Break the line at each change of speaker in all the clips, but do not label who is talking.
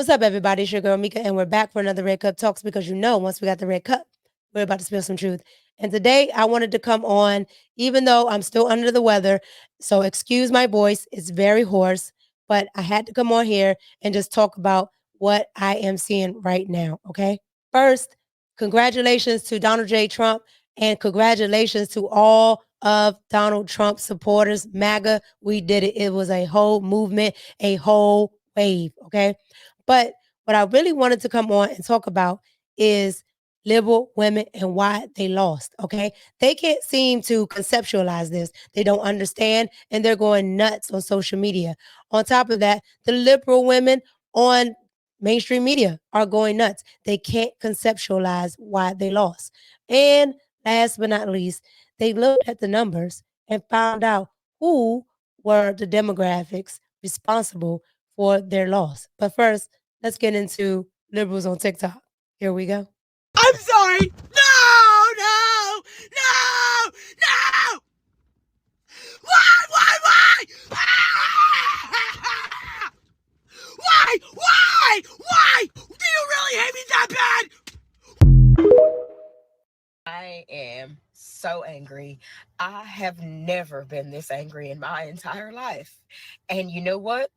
What's up, everybody? It's your girl, Mika, and we're back for another Red Cup Talks because once we got the Red Cup, we're about to spill some truth. And today, I wanted to come on, even though I'm still under the weather, so excuse my voice. It's very hoarse, but I had to come on here and just talk about what I am seeing right now, okay? First, congratulations to Donald J. Trump, and congratulations to all of Donald Trump's supporters. MAGA, we did it. It was a whole movement, a whole wave, okay? But what I really wanted to come on and talk about is liberal women and why they lost, okay? They can't seem to conceptualize this. They don't understand, and they're going nuts on social media. On top of that, the liberal women on mainstream media are going nuts. They can't conceptualize why they lost. And last but not least, they looked at the numbers and found out who were the demographics responsible for their loss. But first, let's get into liberals on TikTok. Here we go.
I'm sorry. No. Why? Why? Do you really hate me that bad? I am so angry. I have never been this angry in my entire life. And you know what?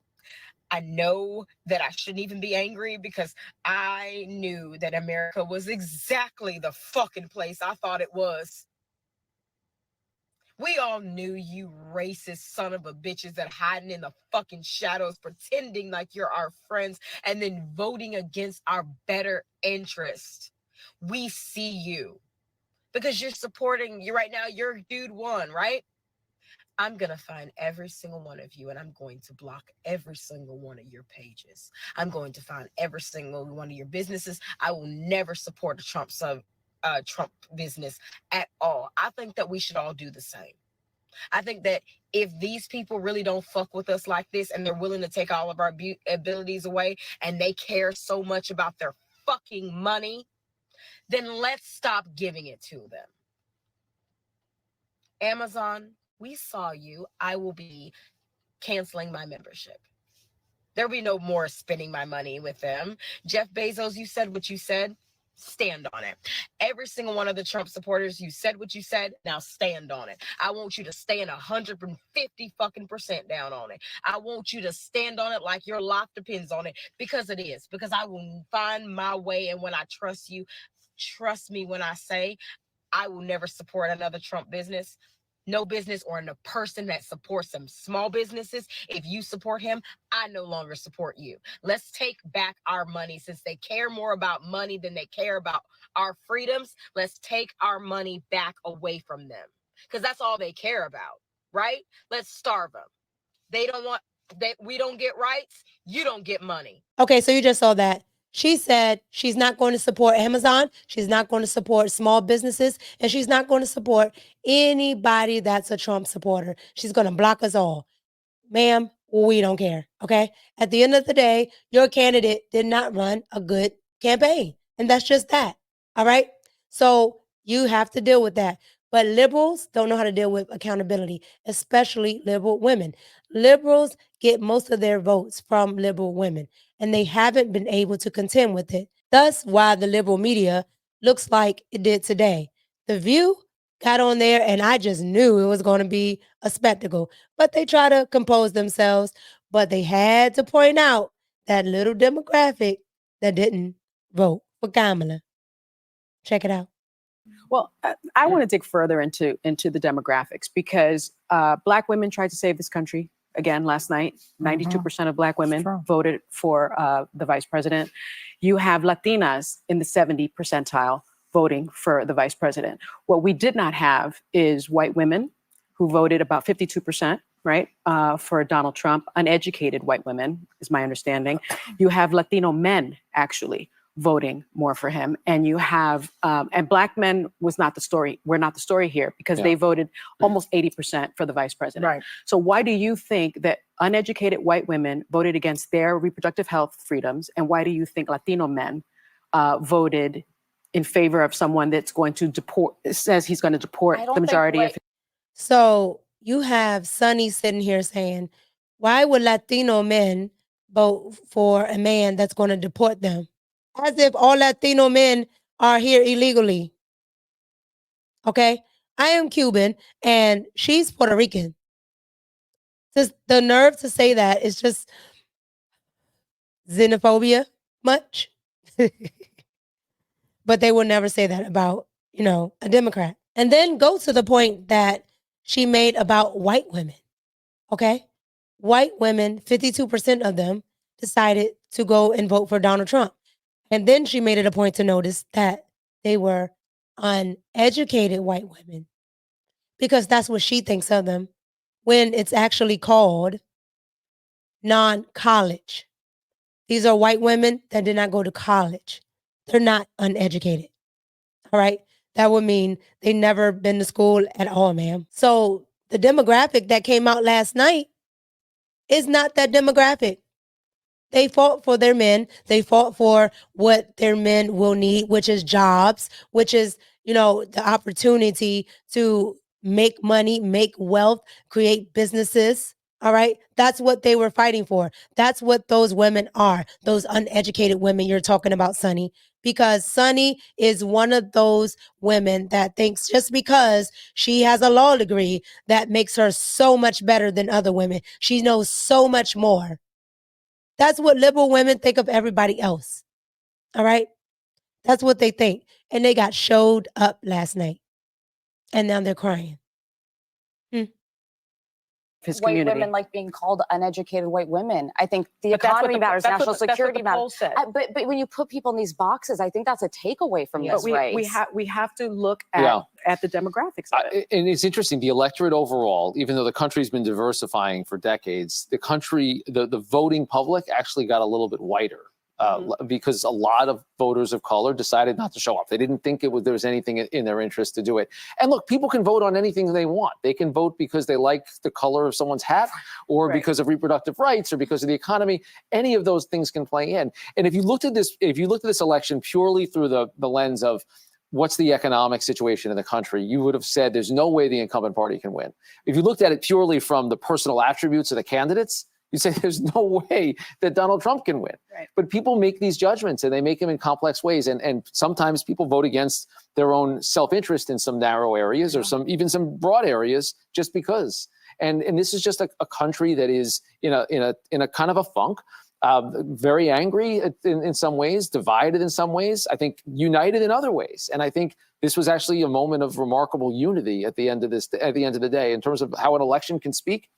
I know that I shouldn't even be angry because I knew that America was exactly the fucking place I thought it was. We all knew you racist son of a bitches that hiding in the fucking shadows, pretending like you're our friends and then voting against our better interest. We see you because you're supporting you right now. Your dude won, right? I'm going to find every single one of you and I'm going to block every single one of your pages. I'm going to find every single one of your businesses. I will never support a Trump business at all. I think that we should all do the same. I think that if these people really don't fuck with us like this and they're willing to take all of our abilities away and they care so much about their fucking money, then let's stop giving it to them. Amazon, we saw you. I will be canceling my membership. There'll be no more spending my money with them. Jeff Bezos, you said what you said. Stand on it. Every single one of the Trump supporters, you said what you said. Now stand on it. I want you to stand 150% down on it. I want you to stand on it like your life depends on it, because it is. Because I will find my way, and when I trust you, trust me when I say I will never support another Trump business. No business or a person that supports some small businesses. If you support him, I no longer support you. Let's take back our money. Since they care more about money than they care about our freedoms, let's take our money back away from them, because that's all they care about, right? Let's starve them. They don't want that. We don't get rights. You don't get money.
Okay, so you just saw that. She said she's not going to support Amazon. She's not going to support small businesses. And she's not going to support anybody that's a Trump supporter. She's going to block us all. Ma'am, we don't care, okay? At the end of the day, your candidate did not run a good campaign. And that's just that, all right? So you have to deal with that. But liberals don't know how to deal with accountability, especially liberal women. Liberals get most of their votes from liberal women, and they haven't been able to contend with it. Thus, why the liberal media looks like it did today. The View got on there, and I just knew it was going to be a spectacle. But they try to compose themselves, but they had to point out that little demographic that didn't vote for Kamala. Check it out.
Well, I want to dig further into the demographics, because Black women tried to save this country again last night. 92% of Black women voted for the vice president. You have Latinas in the 70 percentile voting for the vice president. What we did not have is white women who voted about 52%, right, for Donald Trump. Uneducated white women, is my understanding. You have Latino men, actually, voting more for him. And you have, and Black men was not the story. We're not the story here, because they voted almost 80% for the vice president.
Right.
So why do you think that uneducated white women voted against their reproductive health freedoms? And why do you think Latino men voted in favor of someone that's going to deport, says he's going to deport the majority of...
So you have Sonny sitting here saying, why would Latino men vote for a man that's going to deport them. As if all Latino men are here illegally. Okay? I am Cuban and she's Puerto Rican. Just the nerve to say that is just xenophobia much. But they will never say that about, a Democrat. And then go to the point that she made about white women. Okay? White women, 52% of them decided to go and vote for Donald Trump. And then she made it a point to notice that they were uneducated white women because that's what she thinks of them when it's actually called non-college. These are white women that did not go to college. They're not uneducated. All right? That would mean they never been to school at all, ma'am. So the demographic that came out last night is not that demographic. They fought for their men. They fought for what their men will need, which is jobs, which is, the opportunity to make money, make wealth, create businesses. All right. That's what they were fighting for. That's what those women are, those uneducated women you're talking about, Sonny. Because Sonny is one of those women that thinks just because she has a law degree, that makes her so much better than other women. She knows so much more. That's what liberal women think of everybody else. All right? That's what they think. And they got showed up last night. And now they're crying.
His
white
community.
women like being called uneducated white women. I think the
But that's what
economy
the-
matters,
that's what
national
the- that's what
security
the poll
matters.
said.
But when you put people in these boxes, I think that's a takeaway from
Yes.
this race.
We have to look at the demographics of it.
And it's interesting, the electorate overall, even though the country's been diversifying for decades, the voting public actually got a little bit whiter. Because a lot of voters of color decided not to show up. They didn't think there was anything in their interest to do it. And look, people can vote on anything they want. They can vote because they like the color of someone's hat, or because of reproductive rights, or because of the economy. Any of those things can play in. And if you looked at this election purely through the lens of what's the economic situation in the country, you would have said there's no way the incumbent party can win. If you looked at it purely from the personal attributes of the candidates, you say there's no way that Donald Trump can win.
Right.
But people make these judgments and they make them in complex ways. And sometimes people vote against their own self-interest in some narrow areas or even some broad areas just because. And this is just a country that is in a kind of a funk, very angry in some ways, divided in some ways, I think united in other ways. And I think this was actually a moment of remarkable unity at the end of the day in terms of how an election can speak.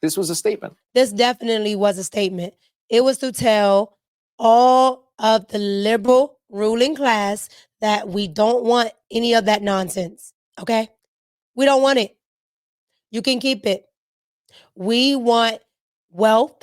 This was a statement.
This definitely was a statement. It was to tell all of the liberal ruling class that we don't want any of that nonsense. Okay? We don't want it. You can keep it. We want wealth.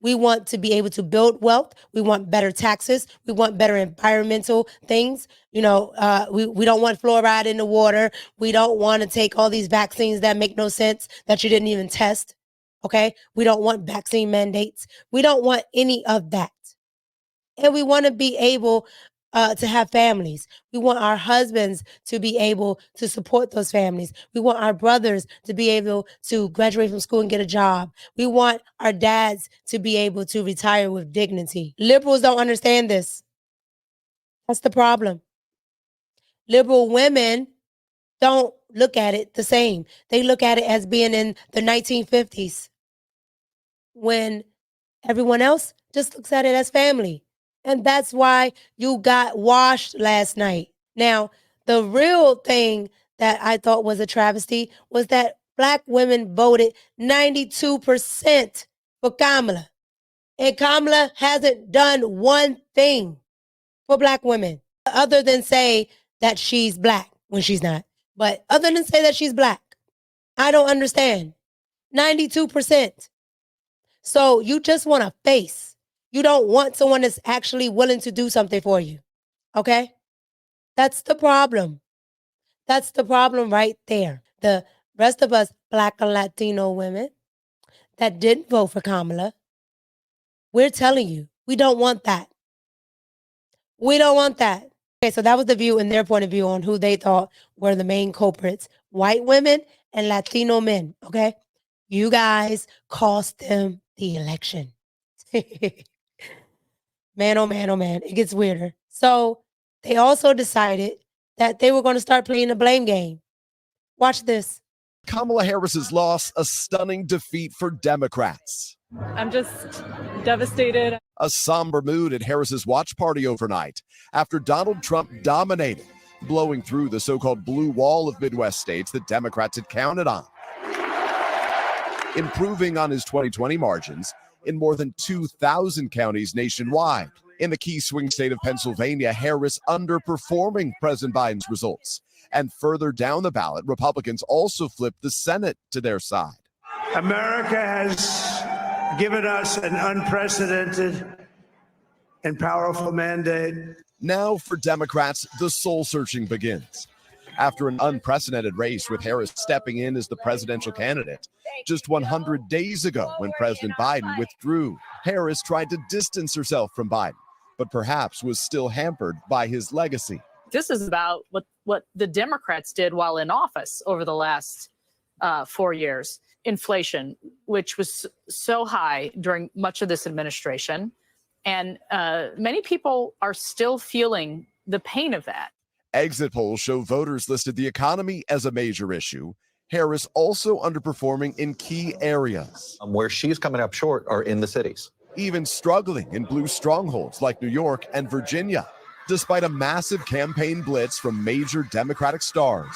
We want to be able to build wealth. We want better taxes. We want better environmental things. We don't want fluoride in the water. We don't want to take all these vaccines that make no sense, that you didn't even test. Okay? We don't want vaccine mandates. We don't want any of that. And we want to be able to have families. We want our husbands to be able to support those families. We want our brothers to be able to graduate from school and get a job. We want our dads to be able to retire with dignity. Liberals don't understand this. That's the problem. Liberal women don't look at it the same. They look at it as being in the 1950s when everyone else just looks at it as family. And that's why you got washed last night. Now, the real thing that I thought was a travesty was that Black women voted 92% for Kamala. And Kamala hasn't done one thing for Black women other than say that she's Black when she's not. But other than say that she's Black, I don't understand. 92%. So you just want a face. You don't want someone that's actually willing to do something for you. Okay? That's the problem. That's the problem right there. The rest of us, Black and Latino women that didn't vote for Kamala, we're telling you, we don't want that. We don't want that. Okay, so that was the view and their point of view on who they thought were the main culprits. White women and Latino men, okay? You guys cost them the election. Man, oh man, oh man, it gets weirder. So they also decided that they were going to start playing the blame game. Watch this.
Kamala Harris's loss, a stunning defeat for Democrats.
I'm just devastated.
A somber mood at Harris's watch party overnight after Donald Trump dominated, blowing through the so-called blue wall of Midwest states that Democrats had counted on. Improving on his 2020 margins in more than 2,000 counties nationwide. In the key swing state of Pennsylvania, Harris underperforming President Biden's results. And further down the ballot, Republicans also flipped the Senate to their side.
America has given us an unprecedented and powerful mandate.
Now for Democrats, the soul searching begins. After an unprecedented race with Harris stepping in as the presidential candidate, just 100 days ago when President Biden withdrew, Harris tried to distance herself from Biden, but perhaps was still hampered by his legacy.
This is about what the Democrats did while in office over the last 4 years. Inflation, which was so high during much of this administration. And many people are still feeling the pain of that.
Exit polls show voters listed the economy as a major issue. Harris also underperforming in key areas.
Where she's coming up short are in the cities.
Even struggling in blue strongholds like New York and Virginia, despite a massive campaign blitz from major Democratic stars.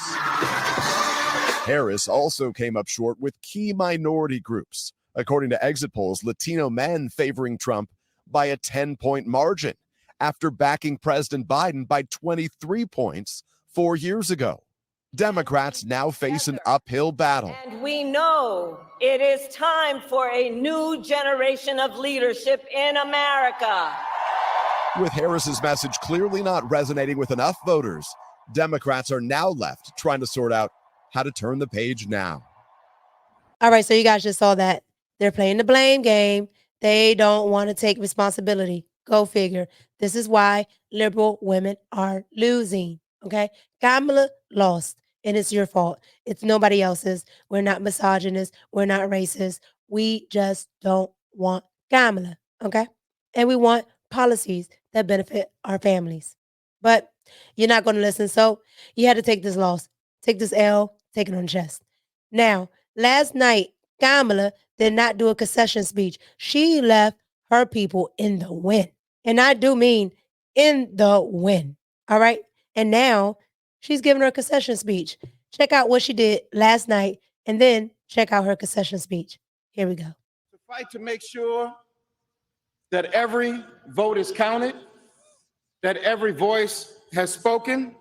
Harris also came up short with key minority groups. According to exit polls, Latino men favoring Trump by a 10-point margin after backing President Biden by 23 points 4 years ago. Democrats now face an uphill battle.
And we know it is time for a new generation of leadership in America.
With Harris's message clearly not resonating with enough voters, Democrats are now left trying to sort out how to turn the page now.
All right, so you guys just saw that. They're playing the blame game. They don't want to take responsibility. Go figure. This is why liberal women are losing, okay? Kamala lost, and it's your fault. It's nobody else's. We're not misogynist. We're not racist. We just don't want Kamala, okay? And we want policies that benefit our families. But you're not going to listen, so you had to take this loss. Take this L, take it on the chest. Now, last night, Kamala did not do a concession speech. She left her people in the win. And I do mean in the win. All right? And now she's giving her a concession speech. Check out what she did last night and then check out her concession speech. Here we go.
To fight to make sure that every vote is counted, that every voice has spoken.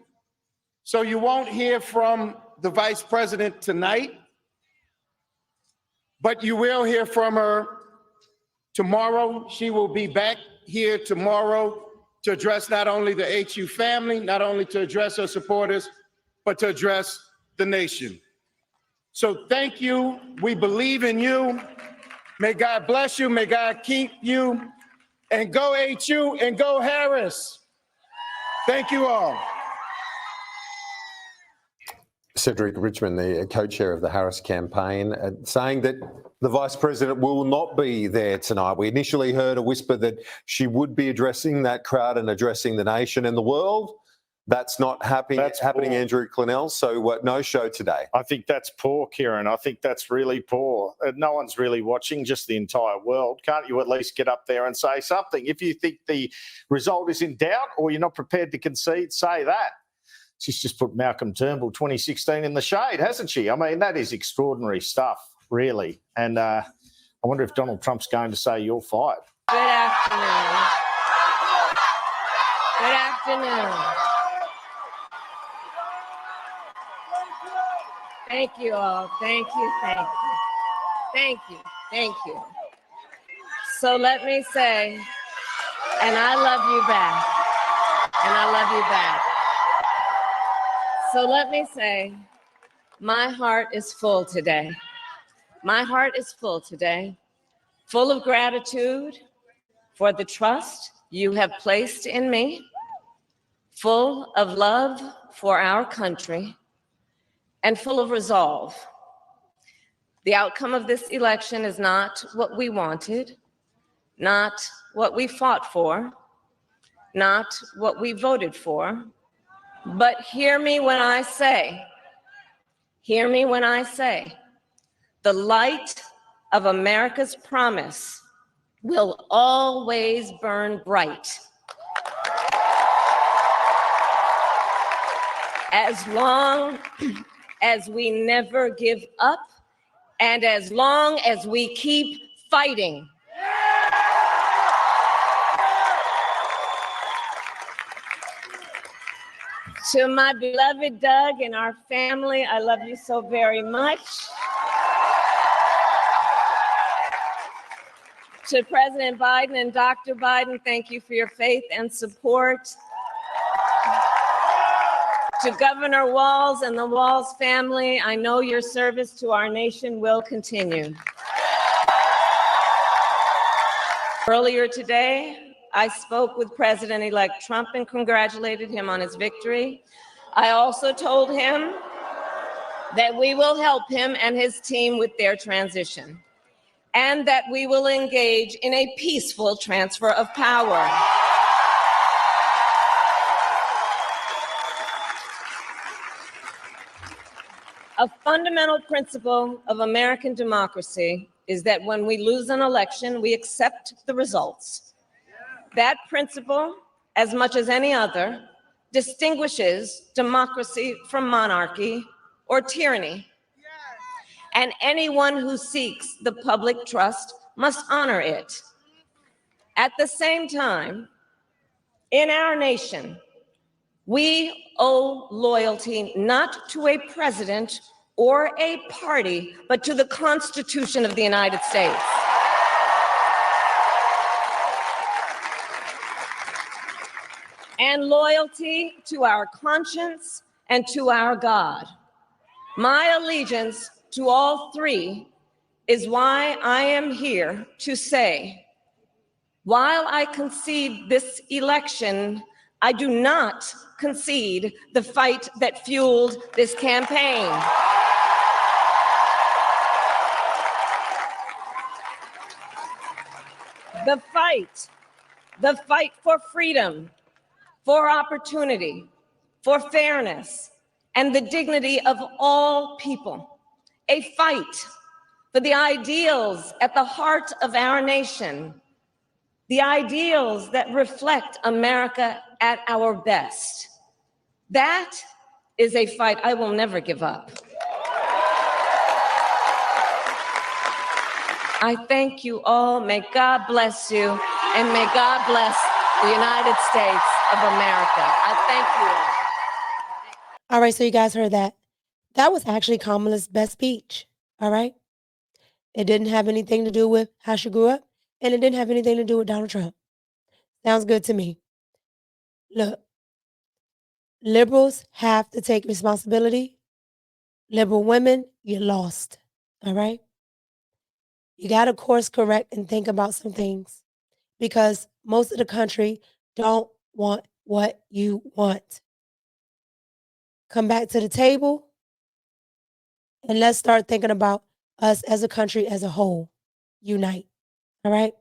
So you won't hear from the vice president tonight, but you will hear from her tomorrow. She will be back here tomorrow to address not only the HU family, not only to address her supporters, but to address the nation. So thank you. We believe in you. May God bless you. May God keep you. And go HU and go Harris. Thank you all.
Cedric Richmond, the co-chair of the Harris campaign, saying that the Vice President will not be there tonight. We initially heard a whisper that she would be addressing that crowd and addressing the nation and the world. That's not happening, Andrew Clennell, so no show today.
I think that's poor, Kieran. I think that's really poor. No one's really watching, just the entire world. Can't you at least get up there and say something? If you think the result is in doubt or you're not prepared to concede, say that. She's just put Malcolm Turnbull 2016 in the shade, hasn't she? I mean, that is extraordinary stuff, really. And I wonder if Donald Trump's going to say you're fired.
Good afternoon. Good afternoon. Thank you all. Thank you. Thank you. Thank you. Thank you. So let me say, and I love you back. And I love you back. So let me say, my heart is full today. My heart is full today, full of gratitude for the trust you have placed in me, full of love for our country, and full of resolve. The outcome of this election is not what we wanted, not what we fought for, not what we voted for, but hear me when I say, the light of America's promise will always burn bright. As long as we never give up and as long as we keep fighting. To my beloved Doug and our family, I love you so very much. To President Biden and Dr. Biden, thank you for your faith and support. To Governor Walz and the Walz family, I know your service to our nation will continue. Earlier today, I spoke with President-elect Trump and congratulated him on his victory. I also told him that we will help him and his team with their transition, and that we will engage in a peaceful transfer of power. A fundamental principle of American democracy is that when we lose an election, we accept the results. That principle, as much as any other, distinguishes democracy from monarchy or tyranny. And anyone who seeks the public trust must honor it. At the same time, in our nation, we owe loyalty not to a president or a party, but to the Constitution of the United States. And loyalty to our conscience and to our God. My allegiance to all three is why I am here to say, while I concede this election, I do not concede the fight that fueled this campaign. The fight for freedom, for opportunity, for fairness, and the dignity of all people. A fight for the ideals at the heart of our nation, the ideals that reflect America at our best. That is a fight I will never give up. I thank you all. May God bless you, and may God bless the United States of America. I thank you all.
All right, so you guys heard that. That was actually Kamala's best speech, all right? It didn't have anything to do with how she grew up, and it didn't have anything to do with Donald Trump. Sounds good to me. Look, liberals have to take responsibility. Liberal women, you're lost, all right? You got to course correct and think about some things because most of the country don't want what you want. Come back to the table and let's start thinking about us as a country as a whole. Unite, all right?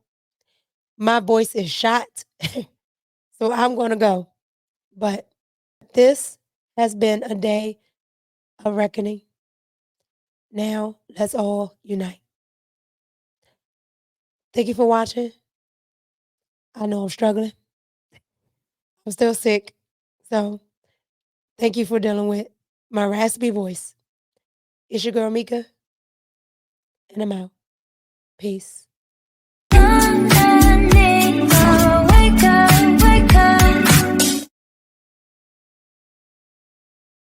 My voice is shot, so I'm going to go. But this has been a day of reckoning. Now, let's all unite. Thank you for watching. I know I'm struggling. I'm still sick. So, thank you for dealing with my raspy voice. It's your girl, Mika, and I'm out. Peace.
Wake up.